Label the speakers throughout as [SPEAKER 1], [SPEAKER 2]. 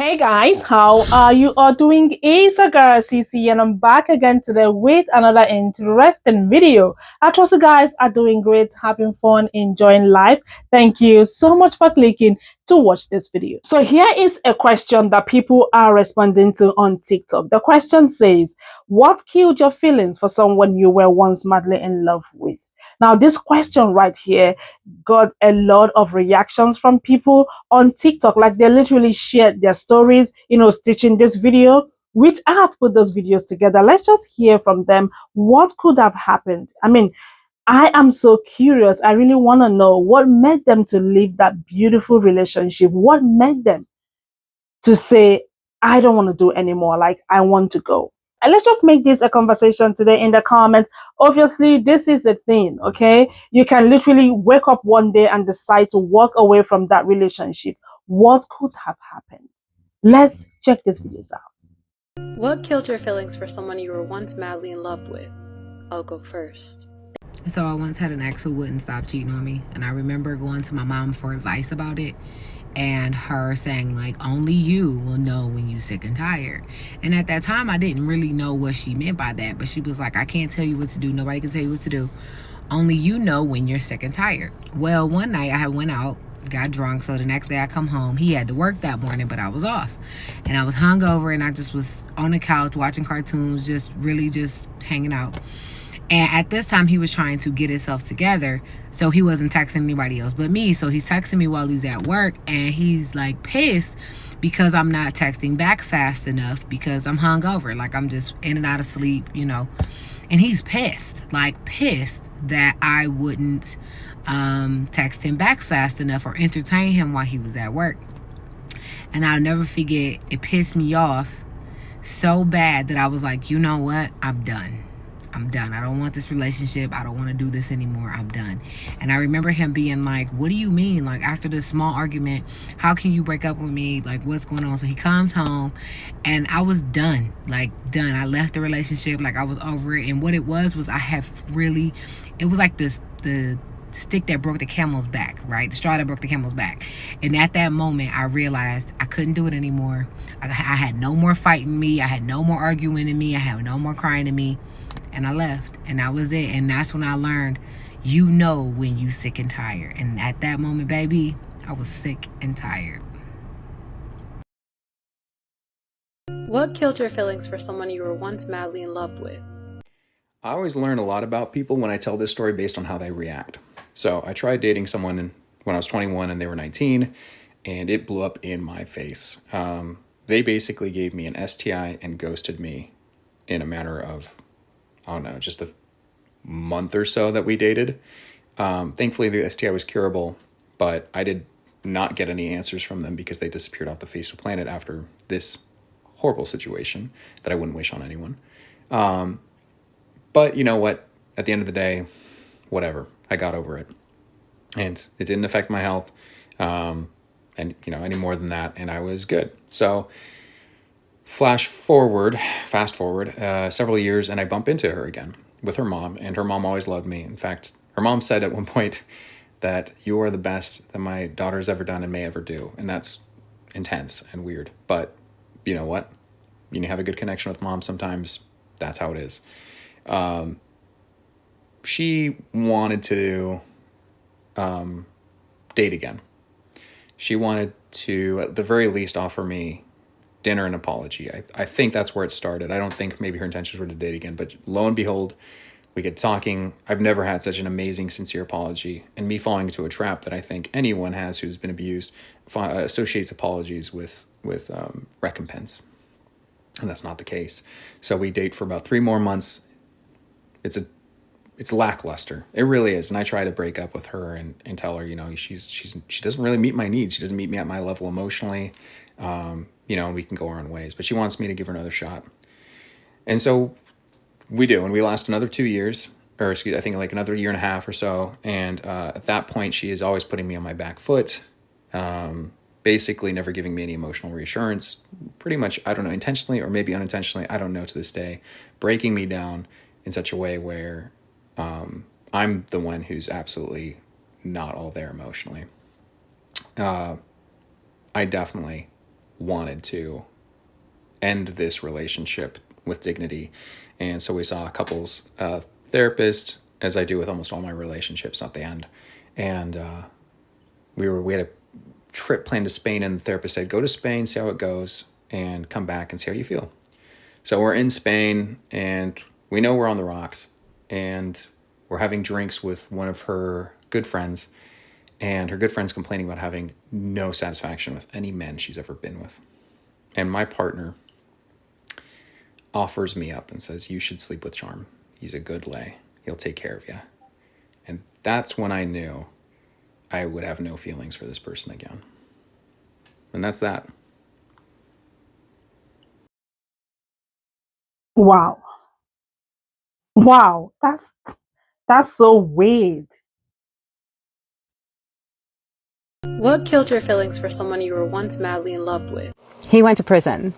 [SPEAKER 1] Hey guys, how are you all doing? It's a girl CC and I'm back again today with another interesting video. I trust you guys are doing great, having fun, enjoying life. Thank you so much for clicking to watch this video. So here is a question that people are responding to on TikTok. The question says, what killed your feelings for someone you were once madly in love with? Now, this question right here got a lot of reactions from people on TikTok. Like they literally shared their stories, stitching this video, which I have put those videos together. Let's just hear from them. What could have happened? I mean, I am so curious. I really want to know what made them to leave that beautiful relationship. What made them to say, I don't want to do anymore. Like, I want to go. And let's just make this a conversation today in the comments. Obviously, this is a thing, okay? You can literally wake up one day and decide to walk away from that relationship. What could have happened? Let's check these videos out.
[SPEAKER 2] What killed your feelings for someone you were once madly in love with? I'll go first.
[SPEAKER 3] So I once had an ex who wouldn't stop cheating on me. And I remember going to my mom for advice about it. And her saying, like, only you will know when you're sick and tired. And at that time, I didn't really know what she meant by that. But she was like, I can't tell you what to do. Nobody can tell you what to do. Only you know when you're sick and tired. Well, one night I went out, got drunk. So the next day I come home. He had to work that morning, but I was off. And I was hungover and I just was on the couch watching cartoons, just really just hanging out. And at this time, he was trying to get himself together. So he wasn't texting anybody else but me. So he's texting me while he's at work. And he's like pissed because I'm not texting back fast enough because I'm hungover. Like I'm just in and out of sleep, And he's pissed, like pissed that I wouldn't text him back fast enough or entertain him while he was at work. And I'll never forget, it pissed me off so bad that I was like, you know what? I'm done. I don't want this relationship. I don't want to do this anymore. I'm done. And I remember him being like, what do you mean? Like, after this small argument, how can you break up with me? Like, what's going on? So he comes home and I was done. Like, done. I left the relationship. Like, I was over it. And what it was I had really, it was like the stick that broke the camel's back, right? The straw that broke the camel's back. And at that moment, I realized I couldn't do it anymore. I had no more fighting me. I had no more arguing in me. I had no more crying in me. And I left, and that was it. And that's when I learned, you know when you sick and tired. And at that moment, baby, I was sick and tired.
[SPEAKER 2] What killed your feelings for someone you were once madly in love with?
[SPEAKER 4] I always learn a lot about people when I tell this story based on how they react. So I tried dating someone when I was 21 and they were 19, and it blew up in my face. They basically gave me an STI and ghosted me in a matter of, I don't know, just a month or so that we dated. Thankfully, the STI was curable, but I did not get any answers from them because they disappeared off the face of the planet after this horrible situation that I wouldn't wish on anyone. But you know what? At the end of the day, whatever. I got over it. And it didn't affect my health any more than that. And I was good. So fast forward, several years, and I bump into her again with her mom. And her mom always loved me. In fact, her mom said at one point that you are the best that my daughter's ever done and may ever do. And that's intense and weird. But you know what? You have a good connection with mom sometimes. That's how it is. She wanted to date again. She wanted to, at the very least, offer me dinner and apology. I think that's where it started. I don't think maybe her intentions were to date again, but lo and behold, we get talking. I've never had such an amazing, sincere apology. And me falling into a trap that I think anyone has who's been abused associates apologies with recompense. And that's not the case. So we date for about 3 more months. It's lackluster. It really is. And I try to break up with her and tell her, she doesn't really meet my needs. She doesn't meet me at my level emotionally. We can go our own ways, but she wants me to give her another shot. And so we do. And we last another 2 years, or excuse, I think like another year and a half or so. And at that point, she is always putting me on my back foot. Basically never giving me any emotional reassurance, pretty much, I don't know, intentionally or maybe unintentionally, I don't know to this day, breaking me down in such a way where I'm the one who's absolutely not all there emotionally. I definitely wanted to end this relationship with dignity. And so we saw a couples therapist, as I do with almost all my relationships at the end. And we had a trip planned to Spain, and the therapist said, go to Spain, see how it goes, and come back and see how you feel. So we're in Spain, and we know we're on the rocks, and we're having drinks with one of her good friends, and her good friend's complaining about having no satisfaction with any men she's ever been with. And my partner offers me up and says, you should sleep with Charm. He's a good lay. He'll take care of you. And that's when I knew I would have no feelings for this person again. And that's that.
[SPEAKER 1] Wow. Wow. That's so weird.
[SPEAKER 2] What killed your feelings for someone you were once madly in love with?
[SPEAKER 5] He went to prison.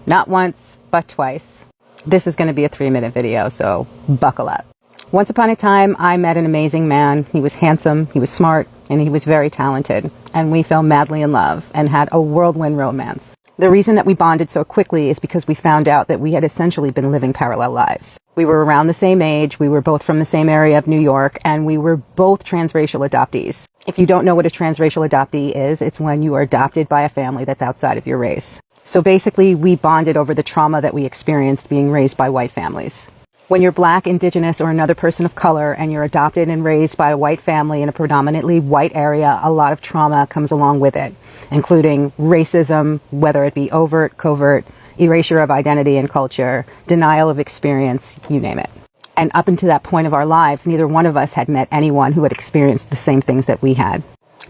[SPEAKER 5] Not once, but twice. This is going to be a 3-minute video, so buckle up. Once upon a time, I met an amazing man. He was handsome, he was smart, and he was very talented. And we fell madly in love and had a whirlwind romance. The reason that we bonded so quickly is because we found out that we had essentially been living parallel lives. We were around the same age, we were both from the same area of New York, and we were both transracial adoptees. If you don't know what a transracial adoptee is, it's when you are adopted by a family that's outside of your race. So basically, we bonded over the trauma that we experienced being raised by white families. When you're Black, Indigenous, or another person of color, and you're adopted and raised by a white family in a predominantly white area, a lot of trauma comes along with it, including racism, whether it be overt, covert, erasure of identity and culture, denial of experience, you name it. And up until that point of our lives, neither one of us had met anyone who had experienced the same things that we had.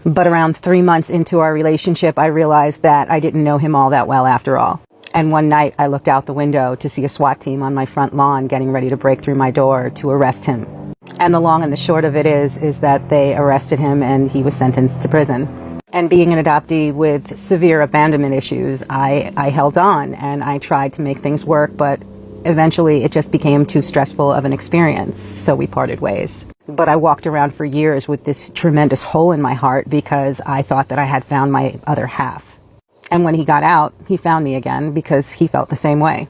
[SPEAKER 5] But around 3 months into our relationship, I realized that I didn't know him all that well after all. And one night I looked out the window to see a SWAT team on my front lawn getting ready to break through my door to arrest him. And the long and the short of it is that they arrested him and he was sentenced to prison. And being an adoptee with severe abandonment issues, I held on and I tried to make things work, but eventually it just became too stressful of an experience, so we parted ways. But I walked around for years with this tremendous hole in my heart because I thought that I had found my other half. And when he got out, he found me again because he felt the same way.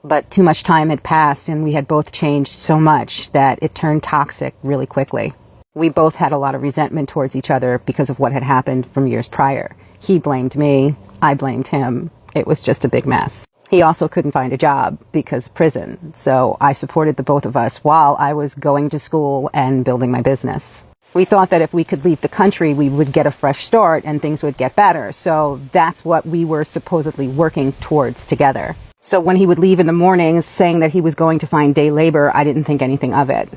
[SPEAKER 5] But too much time had passed and we had both changed so much that it turned toxic really quickly. We both had a lot of resentment towards each other because of what had happened from years prior. He blamed me, I blamed him. It was just a big mess. He also couldn't find a job because of prison, so I supported the both of us while I was going to school and building my business. We thought that if we could leave the country, we would get a fresh start and things would get better. So that's what we were supposedly working towards together. So when he would leave in the mornings saying that he was going to find day labor, I didn't think anything of it.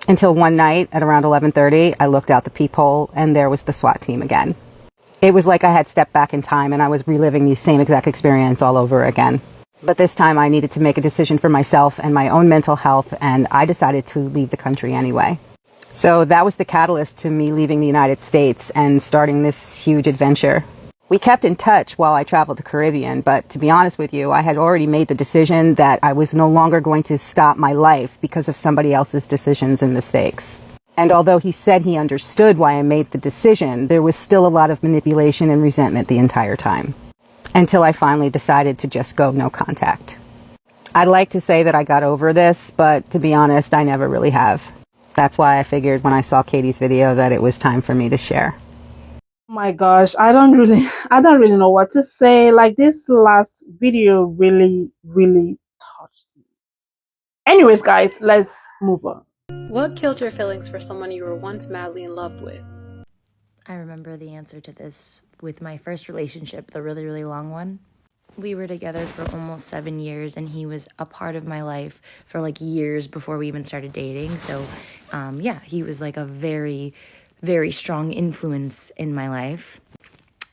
[SPEAKER 5] Until one night at around 11:30, I looked out the peephole and there was the SWAT team again. It was like I had stepped back in time and I was reliving the same exact experience all over again. But this time I needed to make a decision for myself and my own mental health, and I decided to leave the country anyway. So that was the catalyst to me leaving the United States and starting this huge adventure. We kept in touch while I traveled the Caribbean, but to be honest with you, I had already made the decision that I was no longer going to stop my life because of somebody else's decisions and mistakes. And although he said he understood why I made the decision, there was still a lot of manipulation and resentment the entire time. Until I finally decided to just go no contact. I'd like to say that I got over this, but to be honest, I never really have. That's why I figured when I saw Katie's video that it was time for me to share.
[SPEAKER 1] Oh my gosh, I don't really know what to say. Like, this last video really touched me. Anyways, guys, let's move on.
[SPEAKER 2] What killed your feelings for someone you were once madly in love with?
[SPEAKER 6] I remember the answer to this with my first relationship, the really, really long one. We were together for almost 7 years, and he was a part of my life for like years before we even started dating. So, yeah, he was like a very, very strong influence in my life.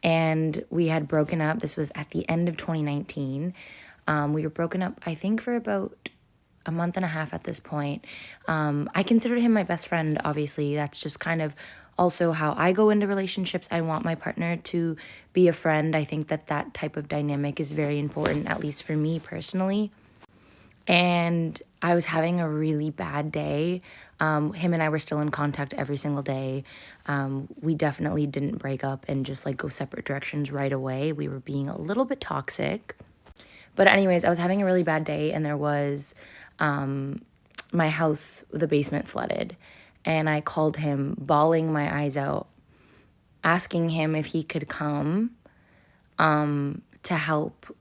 [SPEAKER 6] And we had broken up. This was at the end of 2019. We were broken up, I think, for about a month and a half at this point. I considered him my best friend, obviously. That's just kind of also how I go into relationships. I want my partner to be a friend. I think that that type of dynamic is very important, at least for me personally. and I was having a really bad day. Him and I were still in contact every single day. We definitely didn't break up and just like go separate directions right away. We were being a little bit toxic. But anyways, I was having a really bad day, and there was my house, the basement flooded. And I called him, bawling my eyes out, asking him if he could come to help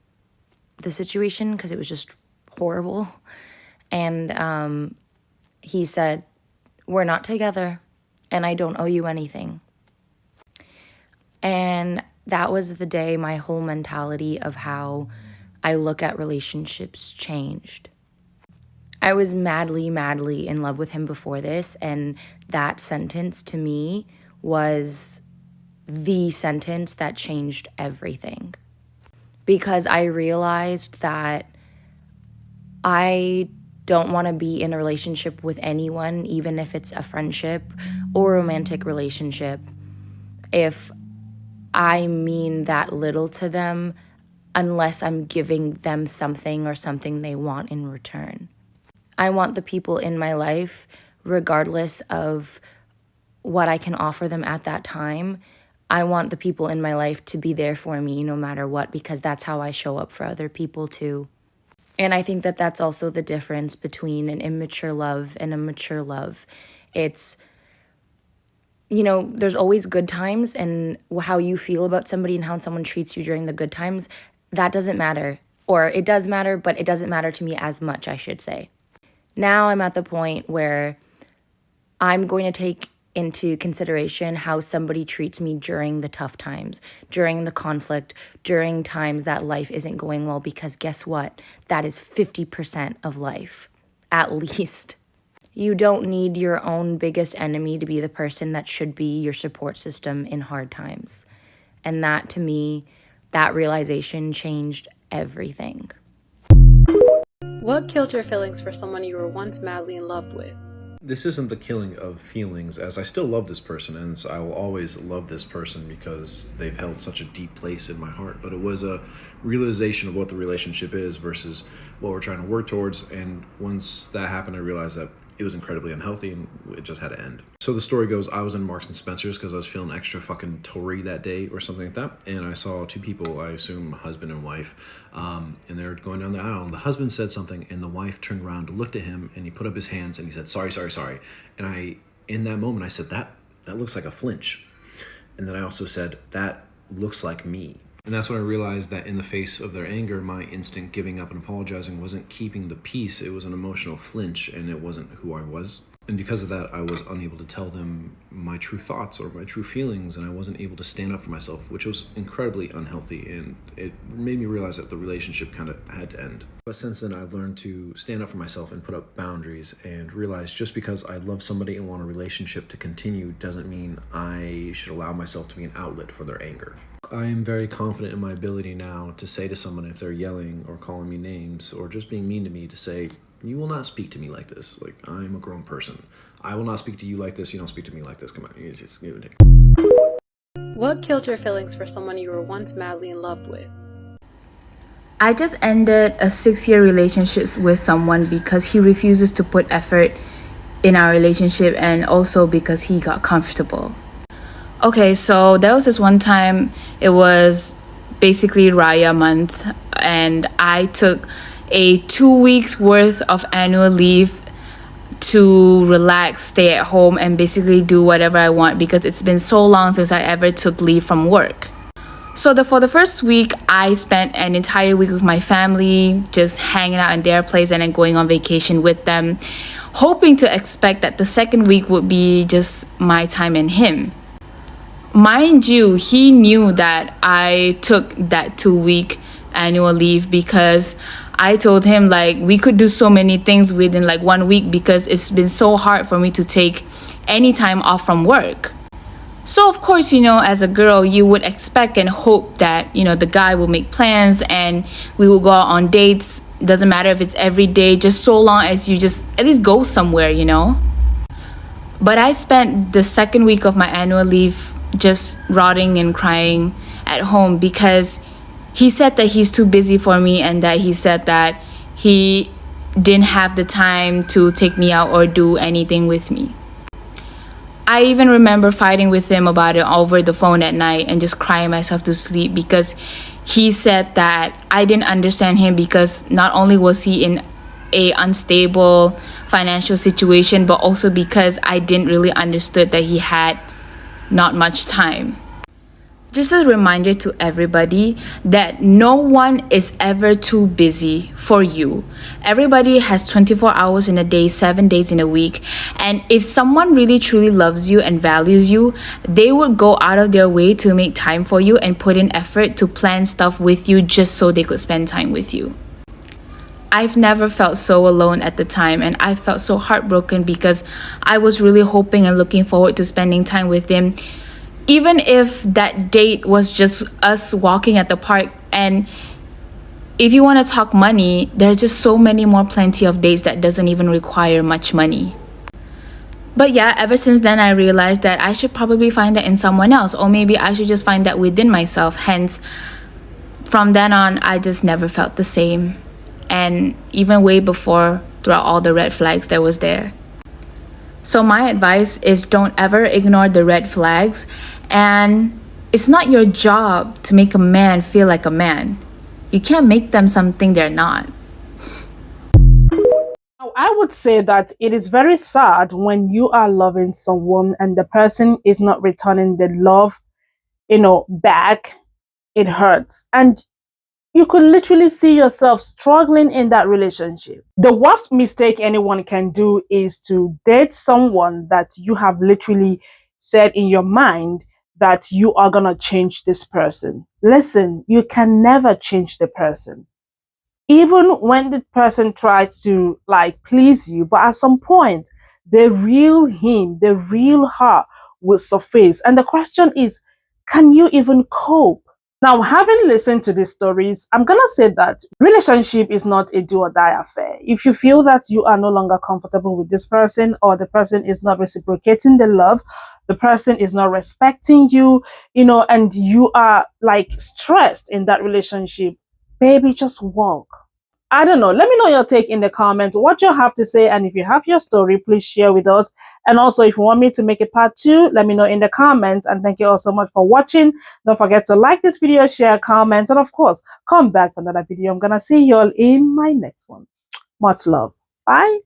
[SPEAKER 6] the situation because it was just horrible. And he said, "We're not together and I don't owe you anything." And that was the day my whole mentality of how I look at relationships changed. I was madly, madly in love with him before this, and that sentence to me was the sentence that changed everything. Because I realized that I don't want to be in a relationship with anyone, even if it's a friendship or romantic relationship, if I mean that little to them, unless I'm giving them something or something they want in return. I want the people in my life, regardless of what I can offer them at that time, I want the people in my life to be there for me no matter what, because that's how I show up for other people too. And I think that that's also the difference between an immature love and a mature love. It's, there's always good times, and how you feel about somebody and how someone treats you during the good times, that doesn't matter. Or it does matter, but it doesn't matter to me as much, I should say. Now I'm at the point where I'm going to take into consideration how somebody treats me during the tough times, during the conflict, during times that life isn't going well, because guess what? That is 50% of life, at least. You don't need your own biggest enemy to be the person that should be your support system in hard times. And that, to me, that realization changed everything.
[SPEAKER 2] What killed your feelings for someone you were once madly in love with?
[SPEAKER 7] This isn't the killing of feelings, as I still love this person, and I will always love this person because they've held such a deep place in my heart. But it was a realization of what the relationship is versus what we're trying to work towards. And once that happened, I realized that it was incredibly unhealthy and it just had to end. So the story goes, I was in Marks and Spencer's because I was feeling extra fucking Tory that day or something like that. And I saw two people, I assume husband and wife, and they were going down the aisle. And the husband said something and the wife turned around, looked at him, and he put up his hands and he said, sorry. And in that moment, I said, that looks like a flinch. And then I also said, that looks like me. And that's when I realized that in the face of their anger, my instinct giving up and apologizing wasn't keeping the peace. It was an emotional flinch, and it wasn't who I was. And because of that, I was unable to tell them my true thoughts or my true feelings, and I wasn't able to stand up for myself, which was incredibly unhealthy, and it made me realize that the relationship kind of had to end. But since then, I've learned to stand up for myself and put up boundaries, and realize just because I love somebody and want a relationship to continue doesn't mean I should allow myself to be an outlet for their anger. I am very confident in my ability now to say to someone if they're yelling or calling me names or just being mean to me, to say, you will not speak to me like this. Like, I'm a grown person. I will not speak to you like this. You don't speak to me like this. Come on, you just give it a take.
[SPEAKER 2] What killed your feelings for someone you were once madly in love with?
[SPEAKER 8] I just ended a 6-year relationship with someone because he refuses to put effort in our relationship, and also because he got comfortable. Okay, so there was this one time, it was basically Raya month, and I took a 2 weeks worth of annual leave to relax, stay at home, and basically do whatever I want, because it's been so long since I ever took leave from work. So for the first week, I spent an entire week with my family, just hanging out in their place and then going on vacation with them, hoping to expect that the second week would be just my time and him. Mind you, he knew that I took that 2-week annual leave because I told him like we could do so many things within like 1 week, because it's been so hard for me to take any time off from work. So of course, as a girl, you would expect and hope that, the guy will make plans and we will go out on dates. Doesn't matter if it's every day, just so long as you just at least go somewhere, But I spent the second week of my annual leave just rotting and crying at home, because he said that he's too busy for me, and that he said that he didn't have the time to take me out or do anything with me. I even remember fighting with him about it over the phone at night and just crying myself to sleep because he said that I didn't understand him because not only was he in a unstable financial situation, but also because I didn't really understood that he had not much time. Just a reminder to everybody that no one is ever too busy for you. Everybody has 24 hours in a day, 7 days in a week. And if someone really truly loves you and values you, they would go out of their way to make time for you and put in effort to plan stuff with you just so they could spend time with you. I've never felt so alone at the time, and I felt so heartbroken because I was really hoping and looking forward to spending time with him, even if that date was just us walking at the park. And if you want to talk money, there are just so many more plenty of dates that doesn't even require much money. But yeah, ever since then I realized that I should probably find that in someone else, or maybe I should just find that within myself. Hence, from then on, I just never felt the same. And even way before, throughout all the red flags that was there. So my advice is don't ever ignore the red flags. And it's not your job to make a man feel like a man. You can't make them something they're not.
[SPEAKER 1] Now, I would say that it is very sad when you are loving someone and the person is not returning the love, back. It hurts. And you could literally see yourself struggling in that relationship. The worst mistake anyone can do is to date someone that you have literally said in your mind that you are going to change this person. Listen, you can never change the person. Even when the person tries to please you, but at some point, the real him, the real her will surface. And the question is, can you even cope? Now, having listened to these stories, I'm going to say that relationship is not a do or die affair. If you feel that you are no longer comfortable with this person, or the person is not reciprocating the love, the person is not respecting you, and you are stressed in that relationship, baby, just walk. I don't know. Let me know your take in the comments, what you have to say. And if you have your story, please share with us. And also, if you want me to make a part 2, let me know in the comments. And thank you all so much for watching. Don't forget to like this video, share, comment, and of course, come back for another video. I'm going to see you all in my next one. Much love. Bye.